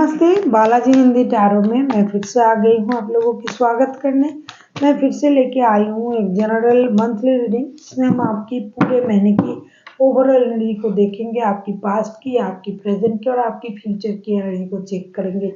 नमस्ते, बालाजी हिंदी टैरो में मैं फिर से आ गई हूँ आप लोगों की स्वागत करने। मैं फिर से लेके आई हूँ एक जनरल मंथली रीडिंग, जिसमें हम आपकी पूरे महीने की ओवरऑल एनर्जी को देखेंगे, आपकी पास्ट की, आपकी प्रेजेंट की और आपकी फ्यूचर की एनर्जी को चेक करेंगे।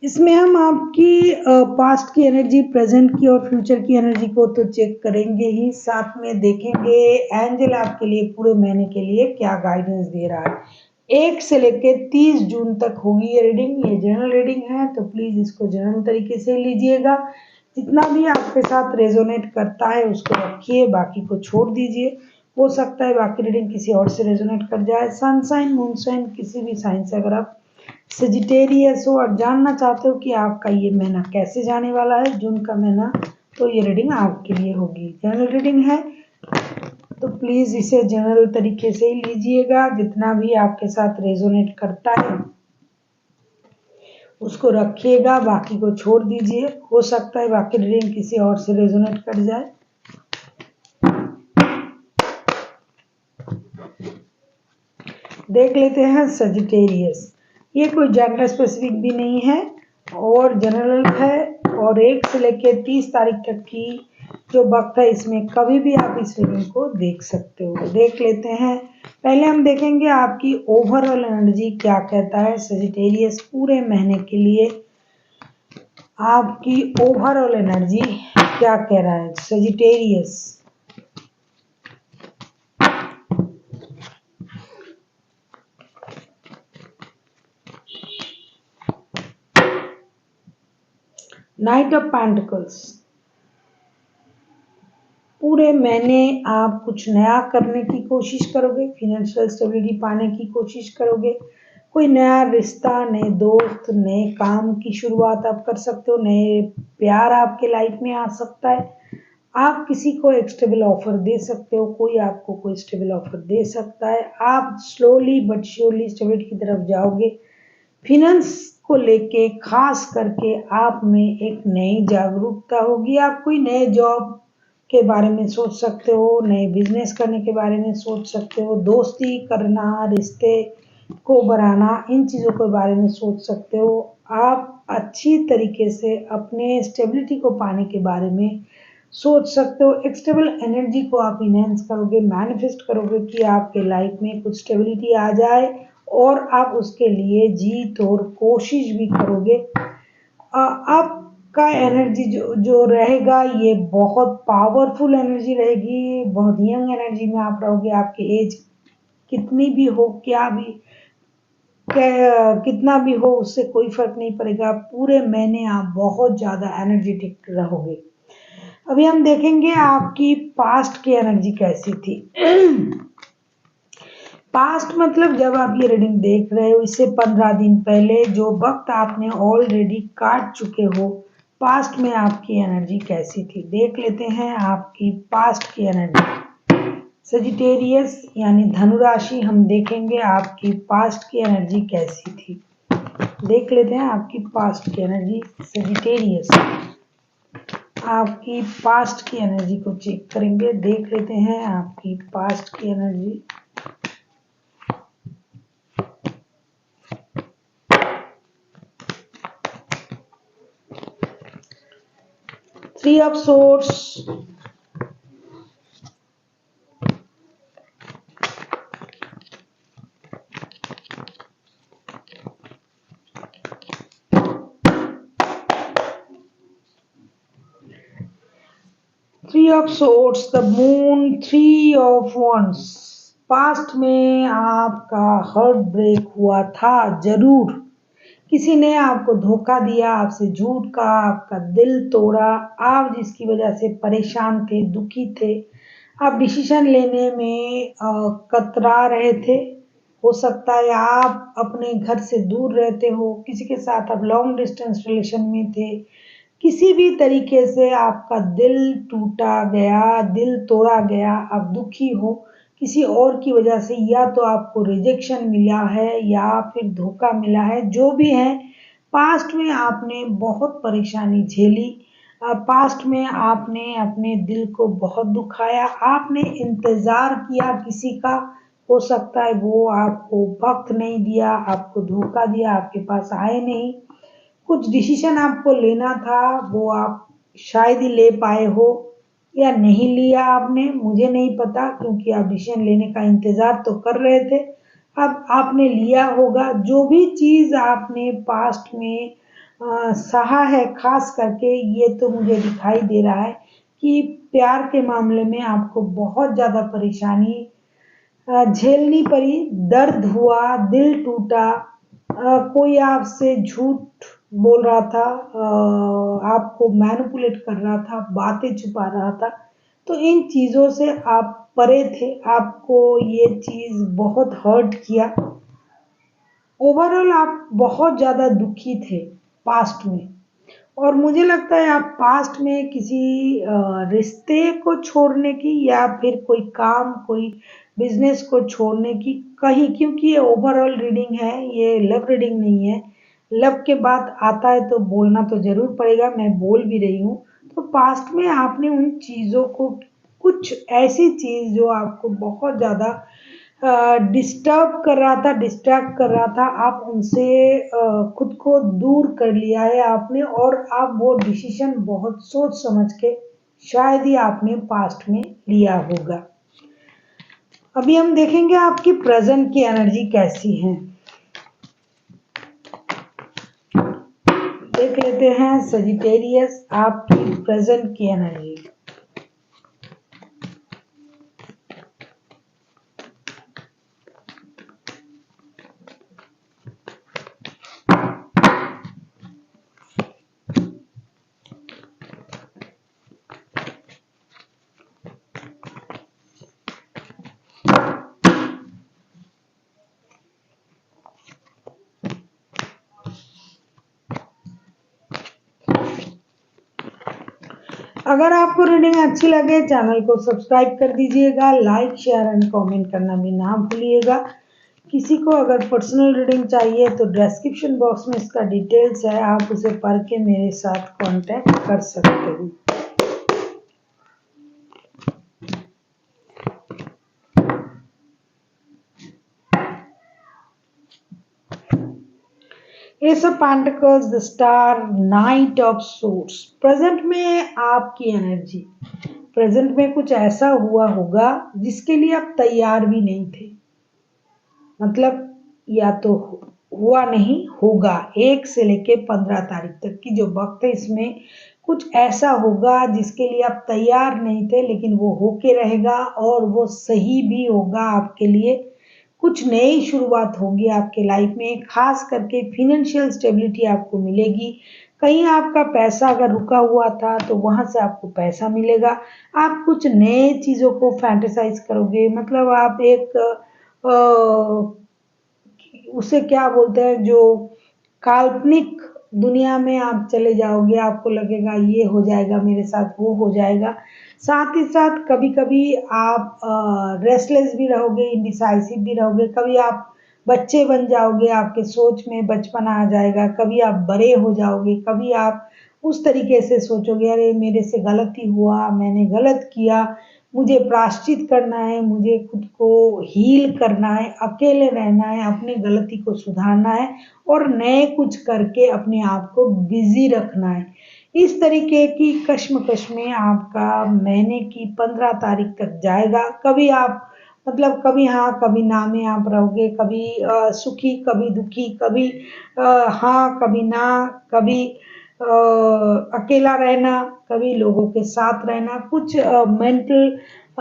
इसमें हम आपकी पास्ट की एनर्जी, प्रेजेंट की और फ्यूचर की एनर्जी को तो चेक करेंगे ही, साथ में देखेंगे एंजल आपके लिए पूरे महीने के लिए क्या गाइडेंस दे रहा है। 1 से लेकर 30 जून तक होगी ये रीडिंग। ये जनरल रीडिंग है, तो प्लीज इसको जनरल तरीके से लीजिएगा। जितना भी आपके साथ रेजोनेट करता है उसको रखिए, बाकी को छोड़ दीजिए। हो सकता है बाकी रीडिंग किसी और से रेजोनेट कर जाए। सन साइन, मून साइन, किसी भी साइन से अगर आप सजिटेरियस हो और जानना चाहते हो कि आपका ये महीना कैसे जाने वाला है, जून का महीना, तो ये रीडिंग आपके लिए होगी। जनरल रीडिंग है तो प्लीज इसे जनरल तरीके से ही लीजिएगा। जितना भी आपके साथ रेजोनेट करता है उसको रखिएगा, बाकी को छोड़ दीजिए। हो सकता है बाकी रीडिंग किसी और से रेजोनेट कर जाए। देख लेते हैं सजिटेरियस। ये कोई जेंडर स्पेसिफिक भी नहीं है और जनरल है, और 1 से लेकर 30 तारीख तक की जो वक्त है, इसमें कभी भी आप इस रीडिंग को देख सकते हो। देख लेते हैं। पहले हम देखेंगे आपकी ओवरऑल एनर्जी क्या कहता है सजिटेरियस पूरे महीने के लिए। आपकी ओवरऑल एनर्जी क्या कह रहा है सजिटेरियस। Night of pentacles. पूरे महीने आप कुछ नया करने की कोशिश करोगे, फाइनेंशियल स्टेबिलिटी पाने की कोशिश करोगे। कोई नया रिश्ता, नए दोस्त, नए काम की शुरुआत आप कर सकते हो। नए प्यार आपके लाइफ में आ सकता है। आप किसी को एक स्टेबल ऑफर दे सकते हो, कोई आपको कोई स्टेबल ऑफर दे सकता है। आप स्लोली बट श्योरली स्टेबिलिटी की तरफ जाओगे। फिनेंस को लेके खास करके आप में एक नई जागरूकता होगी। आप कोई नए जॉब के बारे में सोच सकते हो, नए बिजनेस करने के बारे में सोच सकते हो, दोस्ती करना, रिश्ते को बढ़ाना, इन चीज़ों के बारे में सोच सकते हो। आप अच्छी तरीके से अपने स्टेबिलिटी को पाने के बारे में सोच सकते हो। एक स्टेबल एनर्जी को आप इनहेंस करोगे, मैनिफेस्ट करोगे कि आपके लाइफ में कुछ स्टेबिलिटी आ जाए और आप उसके लिए जी तोड़ कोशिश भी करोगे। आपका एनर्जी जो रहेगा ये बहुत पावरफुल एनर्जी रहेगी। बहुत यंग एनर्जी में आप रहोगे। आपकी एज कितनी भी हो, कितना भी हो, उससे कोई फर्क नहीं पड़ेगा। पूरे महीने आप बहुत ज्यादा एनर्जेटिक रहोगे। अभी हम देखेंगे आपकी पास्ट की एनर्जी कैसी थी। पास्ट मतलब जब आप ये रीडिंग देख रहे हो, इससे 15 दिन पहले जो वक्त आपने ऑलरेडी काट चुके हो, पास्ट में आपकी एनर्जी कैसी थी। देख लेते हैं आपकी पास्ट की एनर्जी। सजिटेरियस यानी धनु राशि, हम देखेंगे आपकी पास्ट की एनर्जी कैसी थी। देख लेते हैं आपकी पास्ट की एनर्जी सजिटेरियस। आपकी पास्ट की एनर्जी को चेक करेंगे। देख लेते हैं आपकी पास्ट की energy. Three of Swords, Three of Swords, the Moon, Three of Wands। Past में आपका हार्ट ब्रेक हुआ था जरूर। किसी ने आपको धोखा दिया, आपसे झूठ कहा, आपका दिल तोड़ा। आप जिसकी वजह से परेशान थे, दुखी थे, आप डिसीजन लेने में कतरा रहे थे। हो सकता है आप अपने घर से दूर रहते हो, किसी के साथ आप लॉन्ग डिस्टेंस रिलेशन में थे। किसी भी तरीके से आपका दिल टूटा गया, दिल तोड़ा गया, आप दुखी हो किसी और की वजह से, या तो आपको रिजेक्शन मिला है या फिर धोखा मिला है। जो भी है, पास्ट में आपने बहुत परेशानी झेली। पास्ट में आपने अपने दिल को बहुत दुखाया। आपने इंतजार किया किसी का, हो सकता है वो आपको वक्त नहीं दिया, आपको धोखा दिया, आपके पास आए नहीं। कुछ डिसीजन आपको लेना था वो आप शायद ही ले पाए हो या नहीं लिया आपने, मुझे नहीं पता, क्योंकि आप डिसीजन लेने का इंतजार तो कर रहे थे। अब आपने लिया होगा। जो भी चीज आपने पास्ट में सहा है, खास करके ये तो मुझे दिखाई दे रहा है कि प्यार के मामले में आपको बहुत ज्यादा परेशानी झेलनी पड़ी, दर्द हुआ, दिल टूटा, कोई आपसे झूठ बोल रहा था, आपको मैनिपुलेट कर रहा था, बातें छुपा रहा था। तो इन चीज़ों से आप परे थे, आपको ये चीज़ बहुत हर्ट किया। ओवरऑल आप बहुत ज़्यादा दुखी थे पास्ट में। और मुझे लगता है आप पास्ट में किसी रिश्ते को छोड़ने की या फिर कोई काम, कोई बिजनेस को छोड़ने की कहीं, क्योंकि ये ओवरऑल रीडिंग है, ये लव रीडिंग नहीं है। लव के बाद आता है तो बोलना तो जरूर पड़ेगा, मैं बोल भी रही हूँ। तो पास्ट में आपने उन चीज़ों को, कुछ ऐसी चीज़ जो आपको बहुत ज़्यादा डिस्टर्ब कर रहा था, डिस्ट्रैक्ट कर रहा था, आप उनसे खुद को दूर कर लिया है आपने। और आप वो डिसीजन बहुत सोच समझ के शायद ही आपने पास्ट में लिया होगा। अभी हम देखेंगे आपकी प्रेजेंट की एनर्जी कैसी है। देख लेते हैं सजिटेरियस आपकी प्रेजेंट की एनर्जी। अगर आपको रीडिंग अच्छी लगे चैनल को सब्सक्राइब कर दीजिएगा, लाइक शेयर एंड कमेंट करना भी ना भूलिएगा। किसी को अगर पर्सनल रीडिंग चाहिए तो डिस्क्रिप्शन बॉक्स में इसका डिटेल्स है, आप उसे पढ़ के मेरे साथ कांटेक्ट कर सकते हो। S of pentacles, the star, night of source. Present में आपकी एनर्जी, प्रेजेंट में कुछ ऐसा हुआ होगा जिसके लिए आप तैयार भी नहीं थे। मतलब या तो हुआ नहीं, होगा। 1 से लेके 15 तारीख तक की जो वक्त है, इसमें कुछ ऐसा होगा जिसके लिए आप तैयार नहीं थे, लेकिन वो होके रहेगा और वो सही भी होगा आपके लिए। कुछ नई शुरुआत होगी आपके लाइफ में, खास करके फिनेंशियल स्टेबिलिटी आपको मिलेगी। कहीं आपका पैसा अगर रुका हुआ था तो वहां से आपको पैसा मिलेगा। आप कुछ नए चीजों को फैंटेसाइज करोगे, मतलब आप एक उसे क्या बोलते हैं, जो काल्पनिक दुनिया में आप चले जाओगे। आपको लगेगा ये हो जाएगा मेरे साथ, वो हो जाएगा। साथ ही साथ कभी कभी आप रेस्टलेस भी रहोगे, इंडिसाइसिव भी रहोगे। कभी आप बच्चे बन जाओगे, आपके सोच में बचपन आ जाएगा। कभी आप बड़े हो जाओगे, कभी आप उस तरीके से सोचोगे अरे मेरे से गलती हुआ, मैंने गलत किया, मुझे प्रायश्चित करना है, मुझे खुद को हील करना है, अकेले रहना है, अपनी गलती को सुधारना है और नए कुछ करके अपने आप को बिजी रखना है। इस तरीके की कश्मकश में आपका महीने की 15 तारीख तक जाएगा। कभी आप, मतलब कभी हाँ कभी ना में आप रहोगे, कभी सुखी कभी दुखी, कभी हाँ कभी ना, कभी अकेला रहना, कभी लोगों के साथ रहना। कुछ मेंटल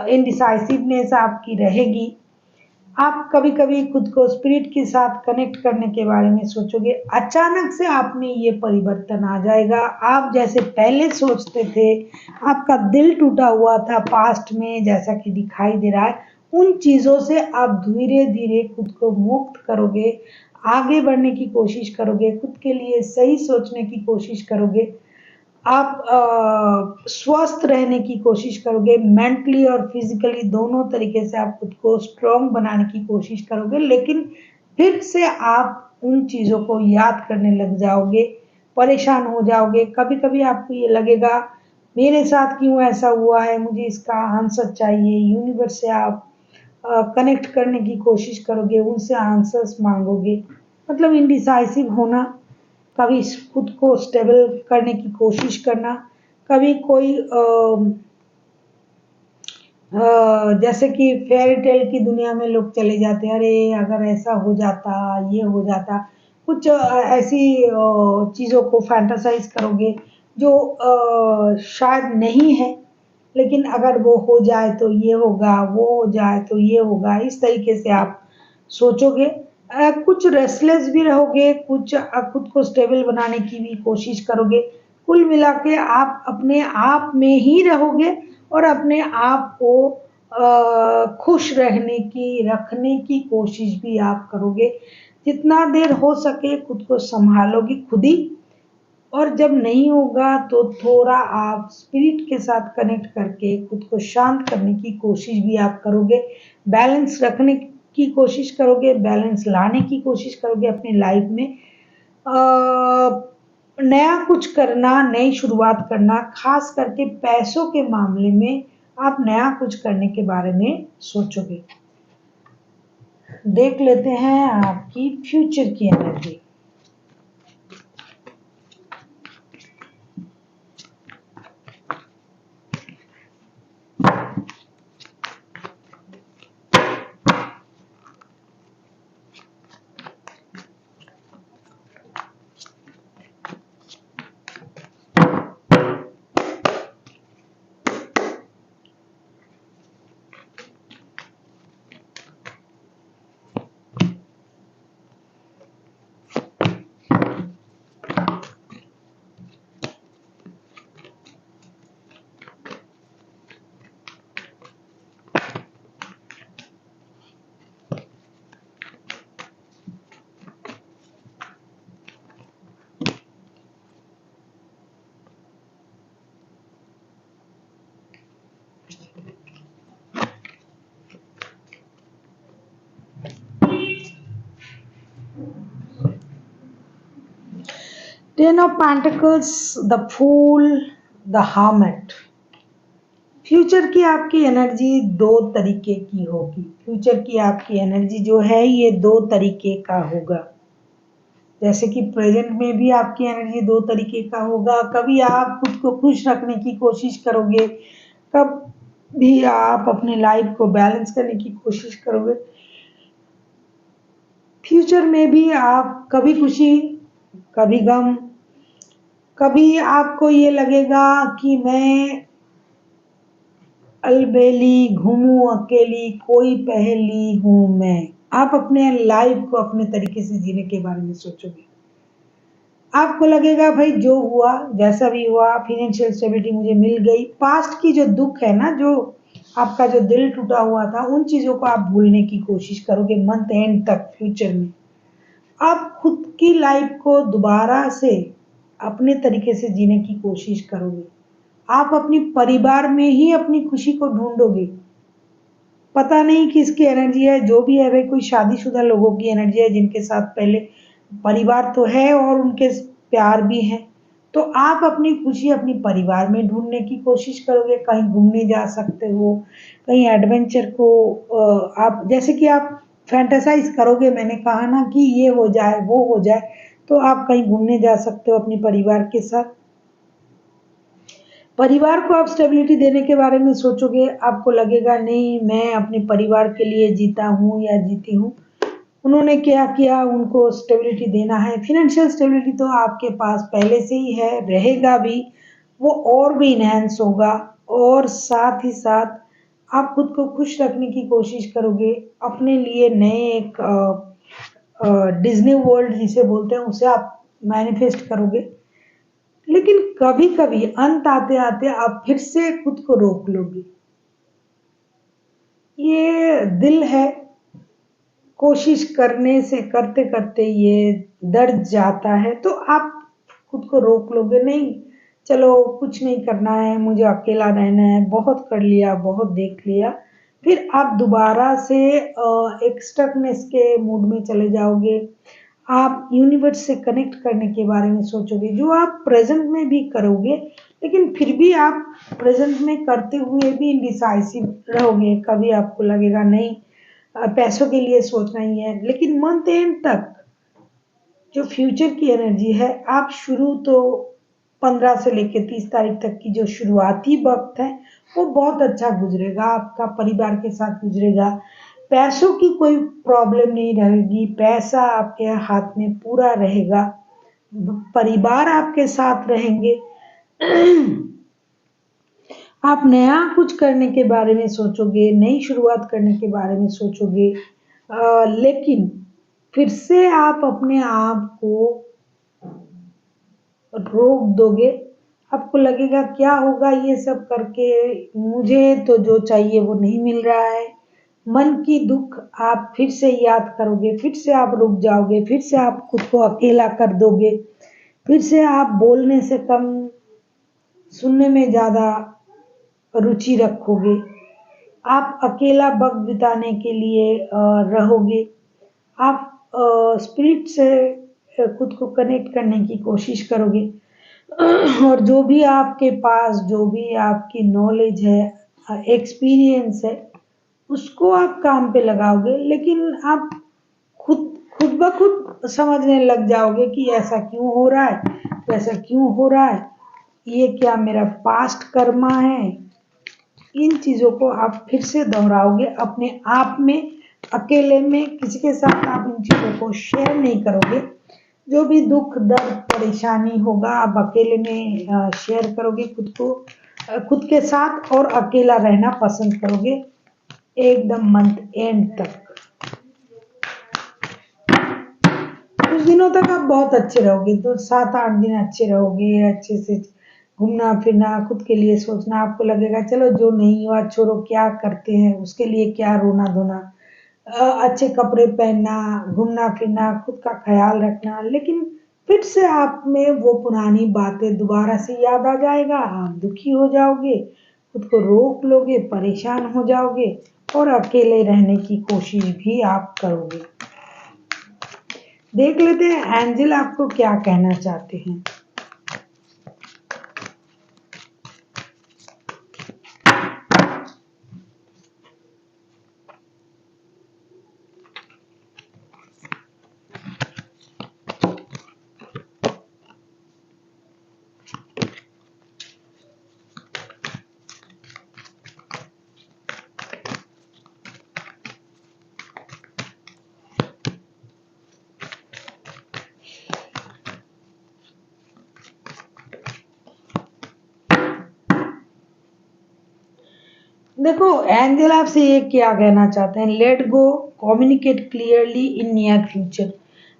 इनडिसाइसिवनेस आपकी रहेगी। आप कभी कभी खुद को स्पिरिट के साथ कनेक्ट करने के बारे में सोचोगे। अचानक से आप में ये परिवर्तन आ जाएगा। आप जैसे पहले सोचते थे, आपका दिल टूटा हुआ था पास्ट में जैसा कि दिखाई दे रहा है, उन चीजों से आप धीरे धीरे खुद को मुक्त करोगे, आगे बढ़ने की कोशिश करोगे, खुद के लिए सही सोचने की कोशिश करोगे। आप स्वस्थ रहने की कोशिश करोगे, मेंटली और फिजिकली दोनों तरीके से आप खुद को स्ट्रांग बनाने की कोशिश करोगे। लेकिन फिर से आप उन चीज़ों को याद करने लग जाओगे, परेशान हो जाओगे। कभी कभी आपको ये लगेगा मेरे साथ क्यों ऐसा हुआ है, मुझे इसका आंसर चाहिए। यूनिवर्स से आप कनेक्ट करने की कोशिश करोगे, उनसे आंसर्स मांगोगे। मतलब इंडिसाइसिव होना, कभी खुद को स्टेबल करने की कोशिश करना, कभी कोई जैसे कि फेयरी टेल की दुनिया में लोग चले जाते हैं, अरे अगर ऐसा हो जाता, ये हो जाता, कुछ ऐसी चीज़ों को फैंटासाइज करोगे जो शायद नहीं है, लेकिन अगर वो हो जाए तो ये होगा, वो हो जाए तो ये होगा, इस तरीके से आप सोचोगे। कुछ रेस्टलेस भी रहोगे, कुछ खुद को स्टेबल बनाने की भी कोशिश करोगे। कुल मिला के आप अपने आप में ही रहोगे और अपने आप को खुश रखने की कोशिश भी आप करोगे। जितना देर हो सके खुद को संभालोगे खुद ही, और जब नहीं होगा तो थोड़ा आप स्पिरिट के साथ कनेक्ट करके खुद को शांत करने की कोशिश भी आप करोगे। बैलेंस रखने की कोशिश करोगे, बैलेंस लाने की कोशिश करोगे अपनी लाइफ में। नया कुछ करना, नई शुरुआत करना, खास करके पैसों के मामले में आप नया कुछ करने के बारे में सोचोगे। देख लेते हैं आपकी फ्यूचर की energy. Ten of Pentacles, the Fool, the Hermit। Future की आपकी एनर्जी दो तरीके की होगी। फ्यूचर की आपकी एनर्जी जो है ये दो तरीके का होगा। जैसे कि प्रेजेंट में भी आपकी एनर्जी दो तरीके का होगा। कभी आप खुद को खुश रखने की कोशिश करोगे, कभी आप अपनी लाइफ को बैलेंस करने की कोशिश करोगे। फ्यूचर में भी आप कभी खुशी, कभी गम, कभी आपको ये लगेगा कि मैं अलबेली घूमूं अकेली, कोई पहेली हूं मैं। आप अपने लाइफ को अपने तरीके से जीने के बारे में सोचोगे। आपको लगेगा भाई जो हुआ, जैसा भी हुआ, फाइनेंशियल स्टेबिलिटी मुझे मिल गई। पास्ट की जो दुख है ना, जो आपका जो दिल टूटा हुआ था, उन चीजों को आप भूलने की कोशिश करोगे मंथ एंड तक। फ्यूचर में आप खुद की लाइफ को दोबारा से अपने तरीके से जीने की कोशिश करोगे। आप अपनी परिवार में ही अपनी खुशी को ढूंढोगे। पता नहीं किसकी एनर्जी है, जो भी है भाई, कोई शादीशुदा लोगों की एनर्जी है जिनके साथ पहले परिवार तो है और उनके प्यार भी है। तो आप अपनी खुशी अपनी परिवार में ढूंढने की कोशिश करोगे। कहीं घूमने जा सकते हो, कहीं एडवेंचर को आप जैसे कि आप फैंटासाइज करोगे। मैंने कहा ना कि ये हो जाए, वो हो जाए, तो आप कहीं घूमने जा सकते हो अपने परिवार के साथ। परिवार को आप स्टेबिलिटी देने के बारे में सोचोगे। आपको लगेगा नहीं, मैं अपने परिवार के लिए जीता हूँ या जीती हूँ, उन्होंने क्या किया, उनको स्टेबिलिटी देना है। फाइनेंशियल स्टेबिलिटी तो आपके पास पहले से ही है, रहेगा भी, वो और भी इनहेंस होगा। और साथ ही साथ आप खुद को खुश रखने की कोशिश करोगे। अपने लिए नए एक डिज्नी वर्ल्ड जिसे बोलते हैं, उसे आप मैनिफेस्ट करोगे। लेकिन कभी कभी अंत आते आते आप फिर से खुद को रोक लोगे। ये दिल है, कोशिश करने से करते करते ये दर्द जाता है, तो आप खुद को रोक लोगे। नहीं, चलो कुछ नहीं करना है, मुझे अकेला रहना है, बहुत कर लिया, बहुत देख लिया। फिर आप दोबारा से एक स्टकनेस के मूड में चले जाओगे। आप यूनिवर्स से कनेक्ट करने के बारे में सोचोगे, जो आप प्रेजेंट में भी करोगे। लेकिन फिर भी आप प्रेजेंट में करते हुए भी इंडिसाइसिव रहोगे। कभी आपको लगेगा नहीं, पैसों के लिए सोचना ही है, लेकिन मंथ एंड तक जो फ्यूचर की एनर्जी है, आप शुरू तो 15 से लेकर 30 तारीख तक की जो शुरुआती वक्त है वो बहुत अच्छा गुजरेगा, आपका परिवार के साथ गुजरेगा। पैसों की कोई प्रॉब्लम नहीं रहेगी, पैसा आपके हाथ में पूरा रहेगा, परिवार आपके साथ रहेंगे। आप नया कुछ करने के बारे में सोचोगे, नई शुरुआत करने के बारे में सोचोगे, लेकिन फिर से आप अपने आप को रोक दोगे। आपको लगेगा क्या होगा ये सब करके, मुझे तो जो चाहिए वो नहीं मिल रहा है। मन की दुख आप फिर से याद करोगे, फिर से आप रुक जाओगे, फिर से आप खुद को अकेला कर दोगे, फिर से आप बोलने से कम सुनने में ज़्यादा रुचि रखोगे। आप अकेला वक्त बिताने के लिए रहोगे। आप स्पिरिट से खुद को कनेक्ट करने की कोशिश करोगे। और जो भी आपके पास, जो भी आपकी नॉलेज है, एक्सपीरियंस है, उसको आप काम पे लगाओगे। लेकिन आप खुद खुद ब खुद समझने लग जाओगे कि ऐसा क्यों हो रहा है, वैसा क्यों हो रहा है, ये क्या मेरा पास्ट कर्मा है। इन चीज़ों को आप फिर से दोहराओगे अपने आप में, अकेले में, किसी के साथ आप इन चीज़ों को शेयर नहीं करोगे। जो भी दुख दर्द परेशानी होगा आप अकेले में शेयर करोगे खुद को, खुद के साथ, और अकेला रहना पसंद करोगे एकदम मंथ एंड तक। कुछ दिनों तक आप बहुत अच्छे रहोगे, तो 7-8 दिन अच्छे रहोगे, अच्छे से घूमना फिरना, खुद के लिए सोचना। आपको लगेगा चलो जो नहीं हुआ छोड़ो, क्या करते हैं, उसके लिए क्या रोना धोना। अच्छे कपड़े पहनना, घूमना फिरना, खुद का ख्याल रखना। लेकिन फिर से आप में वो पुरानी बातें दोबारा से याद आ जाएगा, आप दुखी हो जाओगे, खुद को रोक लोगे, परेशान हो जाओगे, और अकेले रहने की कोशिश भी आप करोगे। देख लेते हैं एंजल आपको क्या कहना चाहते हैं। देखो एंजल आपसे ये क्या कहना चाहते हैं, let go, communicate clearly in near future.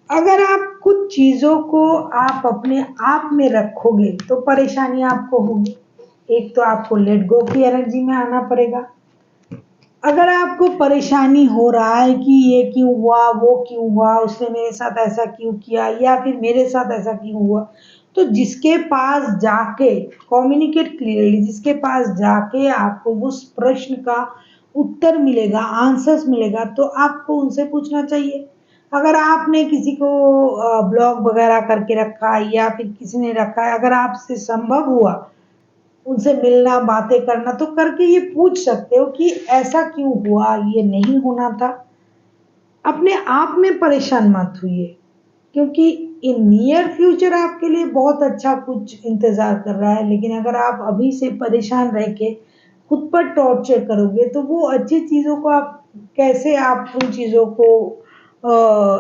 अगर आप कुछ चीजों को आप अपने आप में रखोगे तो परेशानी आपको होगी। एक तो आपको लेट गो की एनर्जी में आना पड़ेगा। अगर आपको परेशानी हो रहा है कि ये क्यों हुआ, वो क्यों हुआ, उसने मेरे साथ ऐसा क्यों किया, या फिर मेरे साथ ऐसा क्यों हुआ, तो जिसके पास जाके कम्युनिकेट क्लियरली, जिसके पास जाके आपको उस प्रश्न का उत्तर मिलेगा, आंसर्स मिलेगा, तो आपको उनसे पूछना चाहिए। अगर आपने किसी को ब्लॉग वगैरह करके रखा है या फिर किसी ने रखा है, अगर आपसे संभव हुआ उनसे मिलना, बातें करना, तो करके ये पूछ सकते हो कि ऐसा क्यों हुआ, ये नहीं होना था। अपने आप में परेशान मत हुई, क्योंकि इन नियर फ्यूचर आपके लिए बहुत अच्छा कुछ इंतजार कर रहा है। लेकिन अगर आप अभी से परेशान रह के खुद पर टॉर्चर करोगे तो वो अच्छी चीज़ों को आप कैसे, आप उन चीज़ों को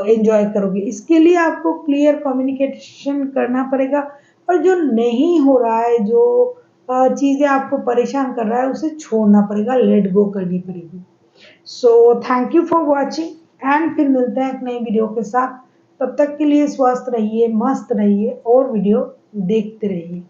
एंजॉय करोगे। इसके लिए आपको क्लियर कम्युनिकेशन करना पड़ेगा, और जो नहीं हो रहा है, जो चीज़ें आपको परेशान कर रहा है, उसे छोड़ना पड़ेगा, लेट गो करनी पड़ेगी। So thank you for watching, and फिर मिलते हैं एक नई वीडियो के साथ। तब तक के लिए स्वस्थ रहिए, मस्त रहिए, और वीडियो देखते रहिए।